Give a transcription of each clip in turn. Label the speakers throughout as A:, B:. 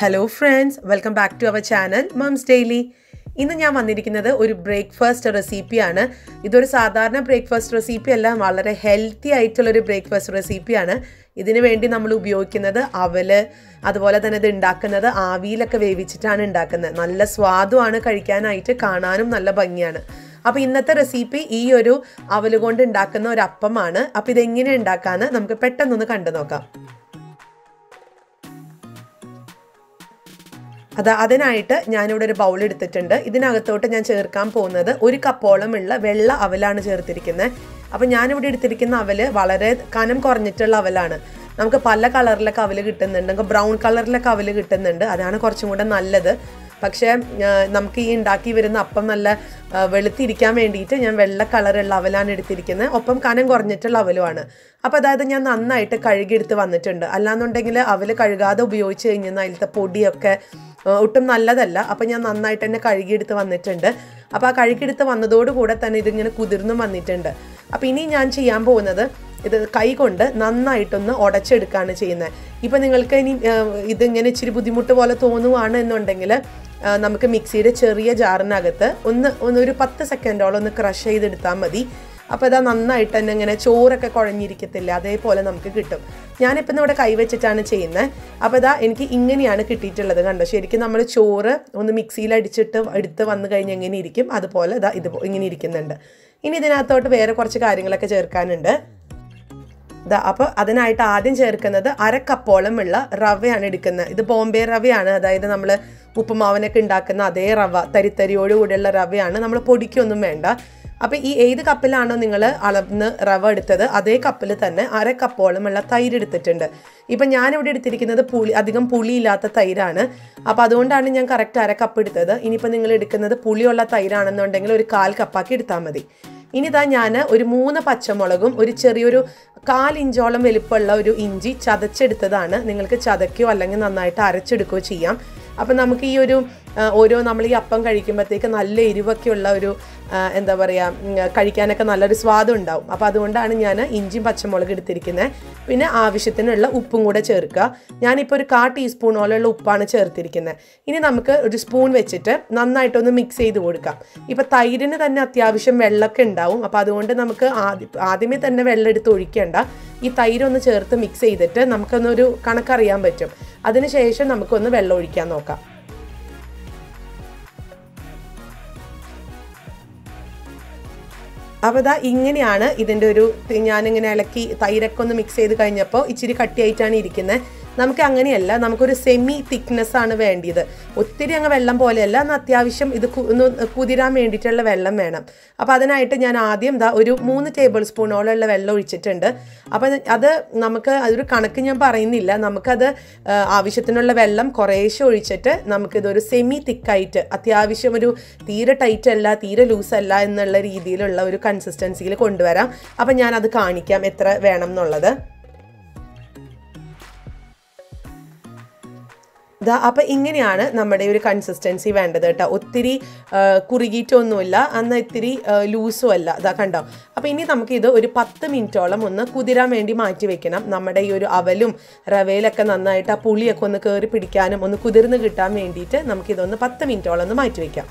A: Hello friends, welcome back to our channel Mom's Daily. ഇന്ന് ഞാൻ വന്നിരിക്കുന്നത് ഒരു ബ്രേക്ക്ഫാസ്റ്റ് റെസിപ്പിയാണ്. ഇതൊരു സാധാരണ ബ്രേക്ക്ഫാസ്റ്റ് റെസിപ്പി അല്ല, വളരെ ഹെൽത്തി ആയിട്ടുള്ള ഒരു ബ്രേക്ക്ഫാസ്റ്റ് റെസിപ്പിയാണ്. ഇതിനു വേണ്ടി നമ്മൾ ഉപയോഗിക്കുന്നത് അവല്, അതുപോലെ തന്നെ ഇത് ഉണ്ടാക്കുന്നത് ആവിയിലൊക്കെ വേവിച്ചിട്ടാണ് ഉണ്ടാക്കുന്നത്. നല്ല സ്വാദുമാണ് കഴിക്കാനായിട്ട്, കാണാനും നല്ല ഭംഗിയാണ്. അപ്പോൾ ഇന്നത്തെ റെസിപ്പി ഈ ഒരു അവല് കൊണ്ട് ഉണ്ടാക്കുന്ന ഒരു അപ്പമാണ്. അപ്പോൾ ഇതെങ്ങനെ ഉണ്ടാക്കാമെന്ന് നമുക്ക് പെട്ടെന്നൊന്ന് കണ്ടു നോക്കാം. അതിനായിട്ട് ഞാനിവിടെ ഒരു ബൗൾ എടുത്തിട്ടുണ്ട്. ഇതിനകത്തോട്ട് ഞാൻ ചേർക്കാൻ പോകുന്നത് 1 കപ്പോളമുള്ള വെള്ള അവലാണ് ചേർത്തിരിക്കുന്നത്. അപ്പോൾ ഞാനിവിടെ എടുത്തിരിക്കുന്ന അവല് വളരെ കനം കുറഞ്ഞിട്ടുള്ള അവലാണ്. നമുക്ക് പല കളറിലൊക്കെ അവല് കിട്ടുന്നുണ്ട്, നമുക്ക് ബ്രൗൺ കളറിലൊക്കെ അവല് കിട്ടുന്നുണ്ട്. അതാണ് കുറച്ചും കൂടെ നല്ലത്. പക്ഷേ നമുക്ക് ഈ ഉണ്ടാക്കി വരുന്ന അപ്പം നല്ല വെളുത്തിരിക്കാൻ വേണ്ടിയിട്ട് ഞാൻ വെള്ള കളറുള്ള അവലാണ് എടുത്തിരിക്കുന്നത്. ഒപ്പം കനം കുറഞ്ഞിട്ടുള്ള അവലുമാണ്. അപ്പോൾ അതായത് ഞാൻ നന്നായിട്ട് കഴുകിയെടുത്ത് വന്നിട്ടുണ്ട്. അല്ലാന്നുണ്ടെങ്കിൽ അവല് കഴുകാതെ ഉപയോഗിച്ച് കഴിഞ്ഞാൽ അതിലത്തെ പൊടിയൊക്കെ ഒട്ടും നല്ലതല്ല. അപ്പോൾ ഞാൻ നന്നായിട്ട് തന്നെ കഴുകിയെടുത്ത് വന്നിട്ടുണ്ട്. അപ്പോൾ ആ കഴുകിയെടുത്ത് വന്നതോടുകൂടെ തന്നെ ഇതിങ്ങനെ കുതിർന്നും വന്നിട്ടുണ്ട്. അപ്പോൾ ഇനി ഞാൻ ചെയ്യാൻ പോകുന്നത് ഇത് കൈ കൊണ്ട് നന്നായിട്ടൊന്ന് ഉടച്ചെടുക്കുകയാണ് ചെയ്യുന്നത്. ഇപ്പോൾ നിങ്ങൾക്ക് ഇനി ഇതിങ്ങനെ ഇച്ചിരി ബുദ്ധിമുട്ട് പോലെ തോന്നുവാണ് എന്നുണ്ടെങ്കിൽ നമുക്ക് മിക്സിയുടെ ചെറിയ ജാറിനകത്ത് ഒരു 10 സെക്കൻഡോളം ഒന്ന് ക്രഷ് ചെയ്തെടുത്താൽ മതി. അപ്പോൾ ഇതാ നന്നായിട്ട് തന്നെ ഇങ്ങനെ ചോറൊക്കെ കുഴഞ്ഞിരിക്കത്തില്ല, അതേപോലെ നമുക്ക് കിട്ടും. ഞാനിപ്പോൾ ഇവിടെ കൈവച്ചിട്ടാണ് ചെയ്യുന്നത്. അപ്പോൾ ഇതാ എനിക്ക് ഇങ്ങനെയാണ് കിട്ടിയിട്ടുള്ളത്. കണ്ടോ, ശരിക്കും നമ്മൾ ചോറ് ഒന്ന് മിക്സിയിൽ എടുത്ത് വന്നു കഴിഞ്ഞാൽ എങ്ങനെ ഇരിക്കും, അതുപോലെ ഇതാ ഇങ്ങനെ ഇരിക്കുന്നുണ്ട്. ഇനി ഇതിനകത്തോട്ട് വേറെ കുറച്ച് കാര്യങ്ങളൊക്കെ ചേർക്കാനുണ്ട്. അപ്പോൾ അതിനായിട്ട് ആദ്യം ചേർക്കുന്നത് 1/2 കപ്പോളമുള്ള റവയാണ് എടുക്കുന്നത്. ഇത് ബോംബെ റവയാണ്, അതായത് നമ്മൾ ഉപ്പുമാവിനൊക്കെ ഉണ്ടാക്കുന്ന അതേ റവ, തരിത്തരിയോടുകൂടിയുള്ള റവയാണ്. നമ്മൾ പൊടിക്കൊന്നും വേണ്ട. അപ്പോൾ ഈ ഏത് കപ്പിലാണോ നിങ്ങൾ അളന്ന് റവ എടുത്തത് അതേ കപ്പിൽ തന്നെ 1/2 കപ്പോളമുള്ള തൈര് എടുത്തിട്ടുണ്ട്. ഇപ്പം ഞാനിവിടെ എടുത്തിരിക്കുന്നത് അധികം പുളിയില്ലാത്ത തൈരാണ്. അപ്പോൾ അതുകൊണ്ടാണ് ഞാൻ കറക്റ്റ് 1/2 കപ്പ് എടുത്തത്. ഇനിയിപ്പോൾ നിങ്ങൾ എടുക്കുന്നത് പുളിയുള്ള തൈരാണെന്നുണ്ടെങ്കിൽ ഒരു 1/4 കപ്പാക്കി എടുത്താൽ മതി. ഇനി ഇതാ ഞാൻ ഒരു 3 പച്ചമുളകും ഒരു ചെറിയൊരു 1/4 ഇഞ്ചോളം വലിപ്പമുള്ള ഒരു ഇഞ്ചി ചതച്ചെടുത്തതാണ്. നിങ്ങൾക്ക് ചതയ്ക്കോ അല്ലെങ്കിൽ നന്നായിട്ട് അരച്ചെടുക്കുകയോ ചെയ്യാം. അപ്പം നമുക്ക് ഈ ഓരോ നമ്മൾ ഈ അപ്പം കഴിക്കുമ്പോഴത്തേക്ക് നല്ല എരിവൊക്കെയുള്ള ഒരു എന്താ പറയുക, കഴിക്കാനൊക്കെ നല്ലൊരു സ്വാദം ഉണ്ടാവും. അപ്പോൾ അതുകൊണ്ടാണ് ഞാൻ ഇഞ്ചിയും പച്ചമുളക് എടുത്തിരിക്കുന്നത്. പിന്നെ ആവശ്യത്തിനുള്ള ഉപ്പും കൂടെ ചേർക്കുക. ഞാനിപ്പോൾ ഒരു 1/4 ടീസ്പൂണോളമുള്ള ഉപ്പാണ് ചേർത്തിരിക്കുന്നത്. ഇനി നമുക്ക് ഒരു സ്പൂൺ വെച്ചിട്ട് നന്നായിട്ടൊന്ന് മിക്സ് ചെയ്ത് കൊടുക്കാം. ഇപ്പോൾ തൈരിന് തന്നെ അത്യാവശ്യം വെള്ളമൊക്കെ ഉണ്ടാവും. അപ്പോൾ അതുകൊണ്ട് നമുക്ക് ആദ്യമേ തന്നെ വെള്ളം എടുത്ത് ഒഴിക്കേണ്ട. ഈ തൈരൊന്ന് ചേർത്ത് മിക്സ് ചെയ്തിട്ട് നമുക്കൊന്നൊരു കണക്കറിയാൻ പറ്റും. അതിനുശേഷം നമുക്കൊന്ന് വെള്ളം ഒഴിക്കാൻ നോക്കാം. അപ്പോൾ ഇതാ ഇങ്ങനെയാണ് ഇതിൻ്റെ ഞാനിങ്ങനെ ഇളക്കി തൈരൊക്കെ ഒന്ന് മിക്സ് ചെയ്ത് കഴിഞ്ഞപ്പോൾ ഇച്ചിരി കട്ടിയായിട്ടാണ് ഇരിക്കുന്നത്. നമുക്ക് അങ്ങനെയല്ല, നമുക്കൊരു സെമി തിക്നെസ് ആണ് വേണ്ടിയത്. ഒത്തിരി അങ്ങ് വെള്ളം പോലെയല്ല, എന്നാൽ അത്യാവശ്യം ഇത് ഒന്ന് കുതിരാൻ വേണ്ടിയിട്ടുള്ള വെള്ളം വേണം. അപ്പോൾ അതിനായിട്ട് ഞാൻ ആദ്യം ഒരു 3 ടേബിൾ സ്പൂണോളമുള്ള വെള്ളം ഒഴിച്ചിട്ടുണ്ട്. അപ്പോൾ അതൊരു കണക്ക് ഞാൻ പറയുന്നില്ല. നമുക്കത് ആവശ്യത്തിനുള്ള വെള്ളം കുറേശ്ശെ ഒഴിച്ചിട്ട് നമുക്കിതൊരു സെമി തിക്കായിട്ട്, അത്യാവശ്യം ഒരു തീരെ ടൈറ്റ് അല്ല തീരെ ലൂസല്ല എന്നുള്ള രീതിയിലുള്ള ഒരു കൺസിസ്റ്റൻസിയിൽ കൊണ്ടുവരാം. അപ്പം ഞാനത് കാണിക്കാം എത്ര വേണം എന്നുള്ളത്. അപ്പോൾ ഇങ്ങനെയാണ് നമ്മുടെ ഒരു കൺസിസ്റ്റൻസി വേണ്ടത് കേട്ടോ. ഒത്തിരി കുറുകിയിട്ടൊന്നുമില്ല, എന്നാൽ ഇത്തിരി ലൂസും അല്ല. കണ്ടോ. അപ്പോൾ ഇനി നമുക്കിത് ഒരു 10 മിനിറ്റോളം ഒന്ന് കുതിരാൻ വേണ്ടി മാറ്റി വെക്കണം. നമ്മുടെ ഈ ഒരു അവലും റവയിലൊക്കെ നന്നായിട്ട് ആ പുളിയൊക്കെ ഒന്ന് കയറി പിടിക്കാനും ഒന്ന് കുതിർന്ന് കിട്ടാൻ വേണ്ടിയിട്ട് നമുക്കിതൊന്ന് 10 മിനിറ്റോളം ഒന്ന് മാറ്റി വയ്ക്കാം.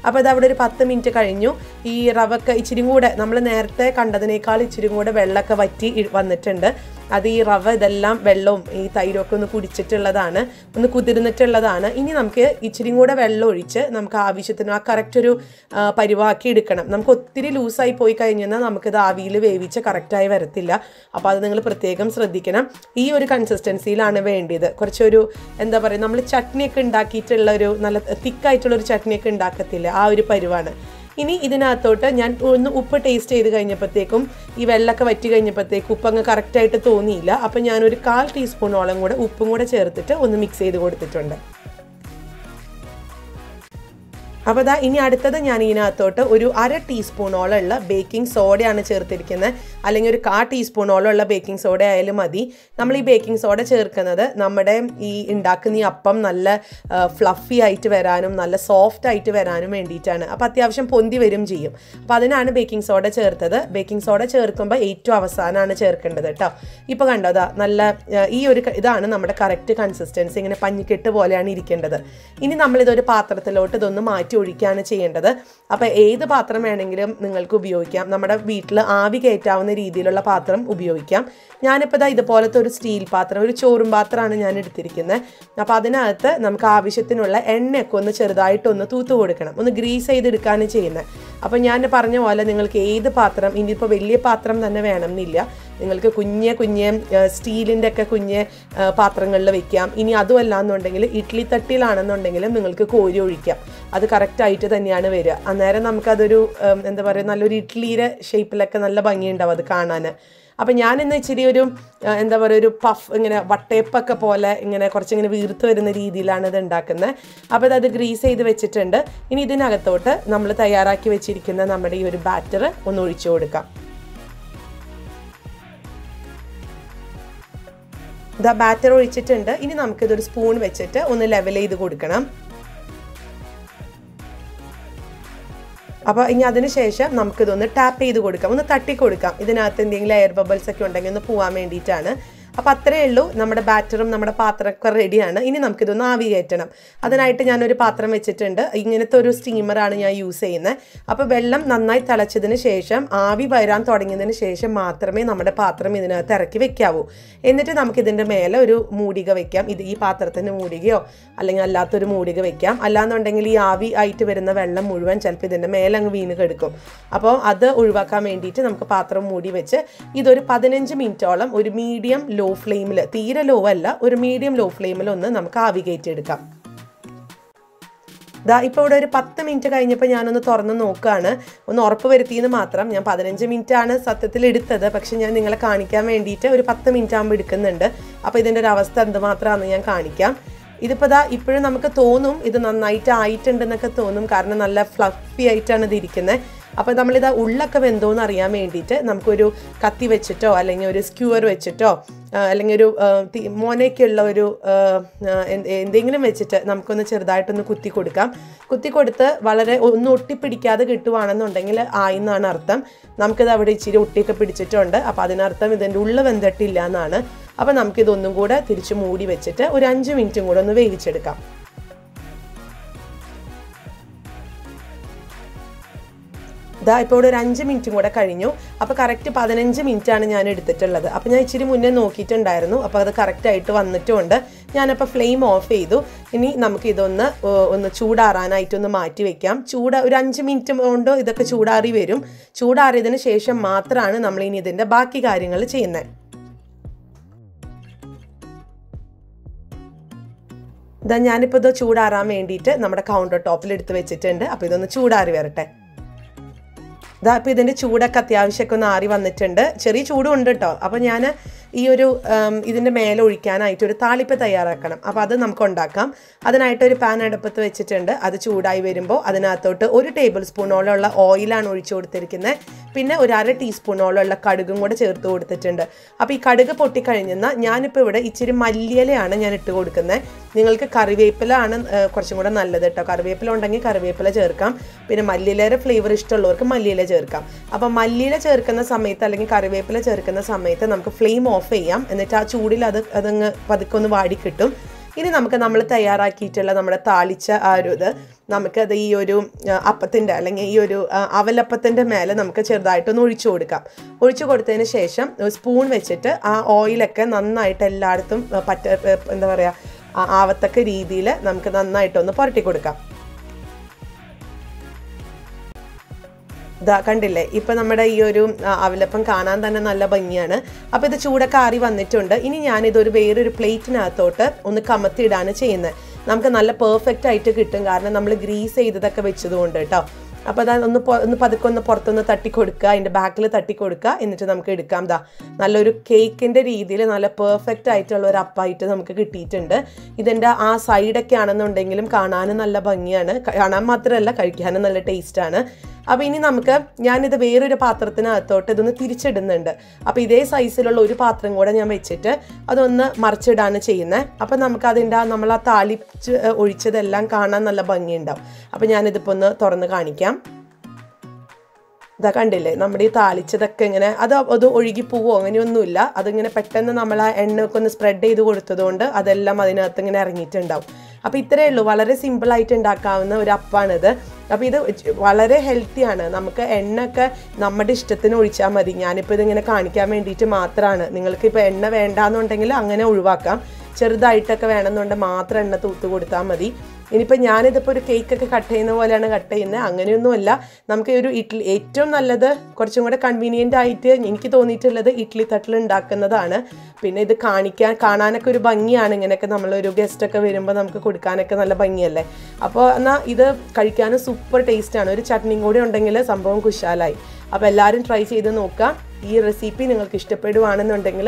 A: അപ്പോൾ അതവിടെ ഒരു 10 മിനിറ്റ് കഴിഞ്ഞു. ഈ റവൊക്കെ ഇച്ചിരി കൂടെ നമ്മൾ നേരത്തെ കണ്ടതിനേക്കാൾ ഇച്ചിരി കൂടെ വെള്ളമൊക്കെ വറ്റി വന്നിട്ടുണ്ട്. അത് ഈ റവ ഇതെല്ലാം വെള്ളവും ഈ തൈരൊക്കെ ഒന്ന് കുടിച്ചിട്ടുള്ളതാണ്, ഒന്ന് കുതിർന്നിട്ടുള്ളതാണ്. ഇനി നമുക്ക് ഇച്ചിരി കൂടെ വെള്ളം ഒഴിച്ച് നമുക്ക് ആവശ്യത്തിന് ആ കറക്റ്റ് ഒരു പരിവാക്കി എടുക്കണം. നമുക്ക് ഒത്തിരി ലൂസായി പോയി കഴിഞ്ഞാൽ നമുക്കിത് ആവിയിൽ വേവിച്ച് കറക്റ്റായി വരത്തില്ല. അപ്പോൾ അത് നിങ്ങൾ പ്രത്യേകം ശ്രദ്ധിക്കണം. ഈ ഒരു കൺസിസ്റ്റൻസിയിലാണ് വേണ്ടത്. കുറച്ചൊരു എന്താ പറയുക, നമ്മൾ ചട്നിയൊക്കെ ഉണ്ടാക്കിയിട്ടുള്ള ഒരു നല്ല തിക്കായിട്ടുള്ളൊരു ചട്നിയൊക്കെ ഉണ്ടാക്കത്തില്ല, ആ ഒരു പരിവാണ്. ഇനി ഇതിനകത്തോട്ട് ഞാൻ ഒന്ന് ഉപ്പ് ടേസ്റ്റ് ചെയ്ത് കഴിഞ്ഞപ്പോഴത്തേക്കും ഈ വെള്ളമൊക്കെ വറ്റി കഴിഞ്ഞപ്പോഴത്തേക്കും ഉപ്പങ്ങ് കറക്റ്റായിട്ട് തോന്നിയില്ല. അപ്പം ഞാനൊരു 1/4 ടീസ്പൂണോളം കൂടെ ഉപ്പും കൂടെ ചേർത്തിട്ട് ഒന്ന് മിക്സ് ചെയ്ത് കൊടുത്തിട്ടുണ്ട്. അപ്പോൾ ഇതാ ഇനി അടുത്തത് ഞാൻ ഇതിനകത്തോട്ട് ഒരു 1/2 ടീസ്പൂണോളമുള്ള ബേക്കിംഗ് സോഡയാണ് ചേർത്തിരിക്കുന്നത്. അല്ലെങ്കിൽ ഒരു 1/4 ടീസ്പൂണോളമുള്ള ബേക്കിംഗ് സോഡ ആയാലും മതി. നമ്മൾ ഈ ബേക്കിംഗ് സോഡ ചേർക്കുന്നത് നമ്മുടെ ഈ ഉണ്ടാക്കുന്ന ഈ അപ്പം നല്ല ഫ്ലഫി ആയിട്ട് വരാനും നല്ല സോഫ്റ്റ് ആയിട്ട് വരാനും വേണ്ടിയിട്ടാണ്. അപ്പോൾ അത്യാവശ്യം പൊന്തി വരും ചെയ്യും. അപ്പോൾ അതിനാണ് ബേക്കിംഗ് സോഡ ചേർത്തത്. ബേക്കിംഗ് സോഡ ചേർക്കുമ്പോൾ ഏറ്റവും അവസാനമാണ് ചേർക്കേണ്ടത് കേട്ടോ. ഇപ്പോൾ കണ്ടോ നല്ല ഈ ഒരു ഇതാണ് നമ്മുടെ കറക്റ്റ് കൺസിസ്റ്റൻസി. ഇങ്ങനെ പഞ്ഞിക്കെട്ട് പോലെയാണ് ഇരിക്കേണ്ടത്. ഇനി നമ്മളിതൊരു പാത്രത്തിലോട്ട് ഇതൊന്ന് മാറ്റി ഒഴിക്കുകയാണ് ചെയ്യേണ്ടത്. അപ്പോൾ ഏത് പാത്രം വേണമെങ്കിലും നിങ്ങൾക്ക് ഉപയോഗിക്കാം. നമ്മുടെ വീട്ടിൽ ആവി കയറ്റാവുന്ന രീതിയിലുള്ള പാത്രം ഉപയോഗിക്കാം. ഞാനിപ്പോൾ ഇതാ ഇതുപോലത്തെ ഒരു സ്റ്റീൽ പാത്രം, ഒരു ചോറും പാത്രമാണ് ഞാൻ എടുത്തിരിക്കുന്നത്. അപ്പോൾ അതിനകത്ത് നമുക്ക് ആവശ്യത്തിനുള്ള എണ്ണയൊക്കെ ഒന്ന് ചെറുതായിട്ടൊന്ന് തൂത്ത് കൊടുക്കണം, ഒന്ന് ഗ്രീസ് ചെയ്തെടുക്കുകയാണ് ചെയ്യുന്നത്. അപ്പോൾ ഞാൻ പറഞ്ഞ പോലെ നിങ്ങൾക്ക് ഏത് പാത്രം, ഇനിയിപ്പോൾ വലിയ പാത്രം തന്നെ വേണമെന്നില്ല, നിങ്ങൾക്ക് കുഞ്ഞ് സ്റ്റീലിൻ്റെ ഒക്കെ കുഞ്ഞ് പാത്രങ്ങളിൽ വെക്കാം. ഇനി അതുമല്ല എന്നുണ്ടെങ്കിൽ ഇഡ്ഡലി തട്ടിലാണെന്നുണ്ടെങ്കിലും നിങ്ങൾക്ക് കോരി ഒഴിക്കാം. അത് കറക്റ്റായിട്ട് തന്നെയാണ് വരിക. അന്നേരം നമുക്കതൊരു എന്താ പറയുക, നല്ലൊരു ഇഡ്ഡലിയുടെ ഷേപ്പിലൊക്കെ നല്ല ഭംഗിയുണ്ടാവും അത് കാണാൻ. അപ്പം ഞാനിന്ന് ഇച്ചിരി ഒരു എന്താ പറയുക, ഒരു പഫ് ഇങ്ങനെ വട്ടയപ്പൊക്കെ പോലെ ഇങ്ങനെ കുറച്ചിങ്ങനെ വീർത്ത് വരുന്ന രീതിയിലാണ് ഇത് ഉണ്ടാക്കുന്നത്. അപ്പോൾ അത് ഗ്രീസ് ചെയ്ത് വെച്ചിട്ടുണ്ട്. ഇനി ഇതിനകത്തോട്ട് നമ്മൾ തയ്യാറാക്കി വെച്ചിരിക്കുന്ന നമ്മുടെ ഈ ഒരു ബാറ്റർ ഒന്ന് ഒഴിച്ചു കൊടുക്കാം. ഇതാ ബാറ്റർ ഒഴിച്ചിട്ടുണ്ട്. ഇനി നമുക്കിതൊരു സ്പൂൺ വെച്ചിട്ട് ഒന്ന് ലെവൽ ചെയ്ത് കൊടുക്കണം. അപ്പോൾ ഇനി അതിന് ശേഷം നമുക്കിതൊന്ന് ടാപ്പ് ചെയ്ത് കൊടുക്കാം, ഒന്ന് തട്ടി കൊടുക്കാം. ഇതിനകത്ത് എന്തെങ്കിലും എയർ ബബിൾസ് ഒക്കെ ഉണ്ടെങ്കിൽ ഒന്ന് പോകാൻ വേണ്ടിയിട്ടാണ്. അപ്പോൾ അത്രയേ ഉള്ളൂ. നമ്മുടെ ബാറ്ററും നമ്മുടെ പാത്രമൊക്കെ റെഡിയാണ്. ഇനി നമുക്കിതൊന്ന് ആവി കയറ്റണം. അതിനായിട്ട് ഞാനൊരു പാത്രം വെച്ചിട്ടുണ്ട്. ഇങ്ങനത്തെ ഒരു സ്റ്റീമറാണ് ഞാൻ യൂസ് ചെയ്യുന്നത്. അപ്പോൾ വെള്ളം നന്നായി തിളച്ചതിന് ശേഷം ആവി വരാൻ തുടങ്ങിയതിന് ശേഷം മാത്രമേ നമ്മുടെ പാത്രം ഇതിനകത്ത് ഇറക്കി വെക്കാവൂ. എന്നിട്ട് നമുക്കിതിൻ്റെ മേലെ ഒരു മൂടിക വെക്കാം. ഈ പാത്രത്തിൻ്റെ മൂടികയോ അല്ലെങ്കിൽ അല്ലാത്തൊരു മൂടിക വെക്കാം. അല്ലാന്നുണ്ടെങ്കിൽ ഈ ആവി ആയിട്ട് വരുന്ന വെള്ളം മുഴുവൻ ചിലപ്പോൾ ഇതിൻ്റെ മേലെ അങ്ങ് വീണ് കെടുക്കും. അപ്പോൾ അത് ഒഴിവാക്കാൻ വേണ്ടിയിട്ട് നമുക്ക് പാത്രം മൂടി വെച്ച് ഇതൊരു 15 മിനിറ്റോളം ഒരു മീഡിയം ലോ ഫ്ലെയിമിൽ, തീരെ ലോ അല്ല, ഒരു മീഡിയം ലോ ഫ്ലെയിമിൽ ഒന്ന് നമുക്ക് ആവി കയറ്റിയെടുക്കാം. ഇപ്പോൾ ഇവിടെ ഒരു 10 മിനിറ്റ് കഴിഞ്ഞപ്പോൾ ഞാനൊന്ന് തുറന്ന് നോക്കുകയാണ്, ഒന്ന് ഉറപ്പ് വരുത്തിയെന്ന് മാത്രം. ഞാൻ 15 മിനിറ്റാണ് സത്യത്തിൽ എടുത്തത്, പക്ഷെ ഞാൻ നിങ്ങളെ കാണിക്കാൻ വേണ്ടിയിട്ട് ഒരു 10 മിനിറ്റ് ആകുമ്പോൾ എടുക്കുന്നുണ്ട്. അപ്പോൾ ഇതിൻ്റെ ഒരു അവസ്ഥ എന്തുമാത്രമാണെന്ന് ഞാൻ കാണിക്കാം. ഇതിപ്പോൾ ഇപ്പോഴും നമുക്ക് തോന്നും ഇത് നന്നായിട്ട് ആയിട്ടുണ്ടെന്നൊക്കെ തോന്നും, കാരണം നല്ല ഫ്ലഫി ആയിട്ടാണ് ഇത് ഇരിക്കുന്നത്. അപ്പോൾ നമ്മളിത് ഉള്ളൊക്കെ വെന്തോന്ന് അറിയാൻ വേണ്ടിയിട്ട് നമുക്കൊരു കത്തി വെച്ചിട്ടോ അല്ലെങ്കിൽ ഒരു സ്ക്യൂർ വെച്ചിട്ടോ അല്ലെങ്കിൽ ഒരു മോനയ്ക്കുള്ള ഒരു എന്തെങ്കിലും വെച്ചിട്ട് നമുക്കൊന്ന് ചെറുതായിട്ടൊന്ന് കുത്തി കൊടുക്കാം. കുത്തി കൊടുത്ത് വളരെ ഒന്ന് ഒട്ടിപ്പിടിക്കാതെ കിട്ടുവാണെന്നുണ്ടെങ്കിൽ ആയിന്നാണ് അർത്ഥം. നമുക്കിത് അവിടെ ഇച്ചിരി ഒട്ടിയൊക്കെ പിടിച്ചിട്ടുണ്ട്. അപ്പോൾ അതിനർത്ഥം ഇതിൻ്റെ ഉള്ളിൽ വെന്തിട്ടില്ല എന്നാണ്. അപ്പോൾ നമുക്കിതൊന്നും കൂടെ തിരിച്ച് മൂടി വെച്ചിട്ട് ഒരു 5 മിനിറ്റും കൂടെ ഒന്ന് വേവിച്ചെടുക്കാം. ഇപ്പോൾ ഇവിടെ ഒരു 5 മിനിറ്റും കൂടെ കഴിഞ്ഞു. അപ്പോൾ കറക്റ്റ് 15 മിനിറ്റാണ് ഞാൻ എടുത്തിട്ടുള്ളത്. അപ്പോൾ ഞാൻ ഇച്ചിരി മുന്നേ നോക്കിയിട്ടുണ്ടായിരുന്നു. അപ്പോൾ അത് കറക്റ്റായിട്ട് വന്നിട്ടുമുണ്ട്. ഞാനപ്പോൾ ഫ്ലെയിം ഓഫ് ചെയ്തു. ഇനി നമുക്കിതൊന്ന് ചൂടാറാനായിട്ടൊന്ന് മാറ്റി വയ്ക്കാം. ഒരു 5 മിനിറ്റ് കൊണ്ട് ഇതൊക്കെ ചൂടാറി വരും. ചൂടാറിയതിന് ശേഷം മാത്രമാണ് നമ്മളിനി ഇതിൻ്റെ ബാക്കി കാര്യങ്ങൾ ചെയ്യുന്നത്. ഞാനിപ്പോൾ ഇത് ചൂടാറാൻ വേണ്ടിയിട്ട് നമ്മുടെ കൗണ്ടർ ടോപ്പിൽ എടുത്ത് വെച്ചിട്ടുണ്ട്. അപ്പോൾ ഇതൊന്ന് ചൂടാറി വരട്ടെ. ഇപ്പോൾ ഇതിൻ്റെ ചൂടൊക്കെ അത്യാവശ്യമൊക്കെ ഒന്ന് ആറി വന്നിട്ടുണ്ട്. ചെറിയ ചൂടും ഉണ്ട് കേട്ടോ. അപ്പോൾ ഞാൻ ഈ ഒരു ഇതിൻ്റെ മേലെ ഒഴിക്കാനായിട്ട് ഒരു താളിപ്പ് തയ്യാറാക്കണം. അപ്പോൾ അത് നമുക്ക് ഉണ്ടാക്കാം. അതിനായിട്ടൊരു പാൻ അടുപ്പത്ത് വെച്ചിട്ടുണ്ട്. അത് ചൂടായി വരുമ്പോൾ അതിനകത്തോട്ട് 1 ടേബിൾ സ്പൂണോളമുള്ള ഓയിലാണ് ഒഴിച്ചു കൊടുത്തിരിക്കുന്നത്. പിന്നെ ഒരു 1/2 ടീസ്പൂണോളമുള്ള കടുകും കൂടെ ചേർത്ത് കൊടുത്തിട്ടുണ്ട്. അപ്പോൾ ഈ കടുക് പൊട്ടിക്കഴിഞ്ഞാൽ ഞാനിപ്പോൾ ഇവിടെ ഇച്ചിരി മല്ലിയിലയാണ് ഞാൻ ഇട്ട് കൊടുക്കുന്നത്. നിങ്ങൾക്ക് കറിവേപ്പില ആണ് കുറച്ചും കൂടെ നല്ലത് കേട്ടോ. കറിവേപ്പില ഉണ്ടെങ്കിൽ കറിവേപ്പില ചേർക്കാം. പിന്നെ മല്ലിയിലയുടെ ഫ്ലേവർ ഇഷ്ടമുള്ളവർക്ക് മല്ലിയില ചേർക്കാം. അപ്പം മല്ലിയില ചേർക്കുന്ന സമയത്ത് അല്ലെങ്കിൽ കറിവേപ്പില ചേർക്കുന്ന സമയത്ത് നമുക്ക് ഫ്ലെയിം ഓഫ് ചെയ്യാം. എന്നിട്ട് ആ ചൂടിൽ അതങ്ങ് പതുക്കെ ഒന്ന് വാടി കിട്ടും. ഇനി നമ്മൾ തയ്യാറാക്കിയിട്ടുള്ള നമ്മുടെ താളിച്ച ആ ഒരു നമുക്കത് ഈ ഒരു അപ്പത്തിൻ്റെ അല്ലെങ്കിൽ ഈ ഒരു അവലപ്പത്തിൻ്റെ മേലെ നമുക്ക് ചെറുതായിട്ടൊന്ന് ഒഴിച്ചു കൊടുക്കാം. ഒഴിച്ചു കൊടുത്തതിന് ശേഷം സ്പൂൺ വെച്ചിട്ട് ആ ഓയിലൊക്കെ നന്നായിട്ട് എല്ലായിടത്തും എന്താ പറയുക, ആവത്തക്ക രീതിയിൽ നമുക്ക് നന്നായിട്ടൊന്ന് പുരട്ടി കൊടുക്കാം. കണ്ടില്ലേ, ഇപ്പം നമ്മുടെ ഈ ഒരു അവലപ്പം കാണാൻ തന്നെ നല്ല ഭംഗിയാണ്. അപ്പോൾ ഇത് ചൂടൊക്കെ ആറി വന്നിട്ടുണ്ട്. ഇനി ഞാനിതൊരു വേറൊരു പ്ലേറ്റിനകത്തോട്ട് ഒന്ന് കമത്തിയിടാണ് ചെയ്യുന്നത്. നമുക്ക് നല്ല പെർഫെക്റ്റ് ആയിട്ട് കിട്ടും, കാരണം നമ്മൾ ഗ്രീസ് ചെയ്തതൊക്കെ വെച്ചതുകൊണ്ട് കേട്ടോ. അപ്പോൾ അതാ ഒന്ന് പതുക്കെ ഒന്ന് പുറത്തൊന്ന് തട്ടി കൊടുക്കുക, അതിൻ്റെ ബാക്കിൽ തട്ടി കൊടുക്കുക, എന്നിട്ട് നമുക്ക് എടുക്കാം. ദാ നല്ലൊരു കേക്കിൻ്റെ രീതിയിൽ നല്ല പെർഫെക്റ്റ് ആയിട്ടുള്ള ഒരു അപ്പമായിട്ട് നമുക്ക് കിട്ടിയിട്ടുണ്ട്. ഇതിൻ്റെ ആ സൈഡൊക്കെ ആണെന്നുണ്ടെങ്കിലും കാണാനും നല്ല ഭംഗിയാണ്, കാണാൻ മാത്രമല്ല കഴിക്കാനും നല്ല ടേസ്റ്റാണ്. അപ്പോൾ ഇനി ഞാനിത് വേറൊരു പാത്രത്തിനകത്തോട്ട് ഇതൊന്ന് തിരിച്ചിടുന്നുണ്ട്. അപ്പോൾ ഇതേ സൈസിലുള്ള ഒരു പാത്രം കൂടെ ഞാൻ വെച്ചിട്ട് അതൊന്ന് മറിച്ചിടാണ് ചെയ്യുന്നത്. അപ്പോൾ നമുക്കതിൻ്റെ നമ്മൾ ആ താളിച്ച് ഒഴിച്ചതെല്ലാം കാണാൻ നല്ല ഭംഗിയുണ്ടാവും. അപ്പോൾ ഞാനിതിപ്പോൾ ഒന്ന് തുറന്ന് കാണിക്കാം. ഇതാ കണ്ടില്ലേ, നമ്മുടെ ഈ താളിച്ചതൊക്കെ ഇങ്ങനെ അത് ഒഴുകി പോവോ അങ്ങനെയൊന്നുമില്ല. അതിങ്ങനെ പെട്ടെന്ന് നമ്മൾ ആ എണ്ണയൊക്കെ ഒന്ന് സ്പ്രെഡ് ചെയ്ത് കൊടുത്തതുകൊണ്ട് അതെല്ലാം അതിനകത്ത് ഇങ്ങനെ ഇറങ്ങിയിട്ടുണ്ടാവും. അപ്പോൾ ഇത്രയേ ഉള്ളൂ, വളരെ സിമ്പിളായിട്ട് ഉണ്ടാക്കാവുന്ന ഒരു അപ്പാണിത്. അപ്പോൾ ഇത് വളരെ ഹെൽത്തിയാണ്. നമുക്ക് എണ്ണയൊക്കെ നമ്മുടെ ഇഷ്ടത്തിന് ഒഴിച്ചാൽ മതി. ഞാനിപ്പോൾ ഇതിങ്ങനെ കാണിക്കാൻ വേണ്ടിയിട്ട് മാത്രമാണ്. നിങ്ങൾക്കിപ്പോൾ എണ്ണ വേണ്ടാന്നുണ്ടെങ്കിൽ അങ്ങനെ ഒഴിവാക്കാം. ചെറുതായിട്ടൊക്കെ വേണമെന്നുണ്ടെങ്കിൽ മാത്രം എണ്ണ തൂത്ത് കൊടുത്താൽ മതി. ഇനിയിപ്പോൾ ഞാനിതിപ്പോൾ ഒരു കേക്കൊക്കെ കട്ട് ചെയ്യുന്ന പോലെയാണ് കട്ട് ചെയ്യുന്നത്, അങ്ങനെയൊന്നുമല്ല. നമുക്ക് ഒരു ഏറ്റവും നല്ലത് കുറച്ചും കൂടെ കൺവീനിയൻ്റ് ആയിട്ട് എനിക്ക് തോന്നിയിട്ടുള്ളത് ഇഡ്ഡലി തട്ടിൽ ഉണ്ടാക്കുന്നതാണ്. പിന്നെ ഇത് കാണാനൊക്കെ ഒരു ഭംഗിയാണ്. ഇങ്ങനെയൊക്കെ നമ്മളൊരു ഗസ്റ്റൊക്കെ വരുമ്പോൾ നമുക്ക് കൊടുക്കാനൊക്കെ നല്ല ഭംഗിയല്ലേ. അപ്പോൾ എന്നാൽ ഇത് കഴിക്കാനും സൂപ്പർ ടേസ്റ്റാണ്. ഒരു ചട്നിയും കൂടി ഉണ്ടെങ്കിൽ സംഭവം കുശാലായി. അപ്പോൾ എല്ലാവരും ട്രൈ ചെയ്ത് നോക്കുക. ഈ റെസിപ്പി നിങ്ങൾക്ക് ഇഷ്ടപ്പെടുവാണെന്നുണ്ടെങ്കിൽ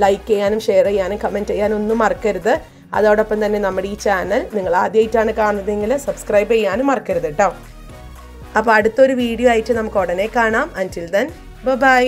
A: ലൈക്ക് ചെയ്യാനും ഷെയർ ചെയ്യാനും കമൻറ്റ് ചെയ്യാനും ഒന്നും മറക്കരുത്. അതോടൊപ്പം തന്നെ നമ്മുടെ ഈ ചാനൽ നിങ്ങൾ ആദ്യമായിട്ടാണ് കാണുന്നതെങ്കിൽ സബ്സ്ക്രൈബ് ചെയ്യാനും മറക്കരുത് കേട്ടോ. അപ്പോൾ അടുത്തൊരു വീഡിയോ ആയിട്ട് നമുക്ക് ഉടനെ കാണാം. അൻറ്റിൽ ദെൻ ബൈ.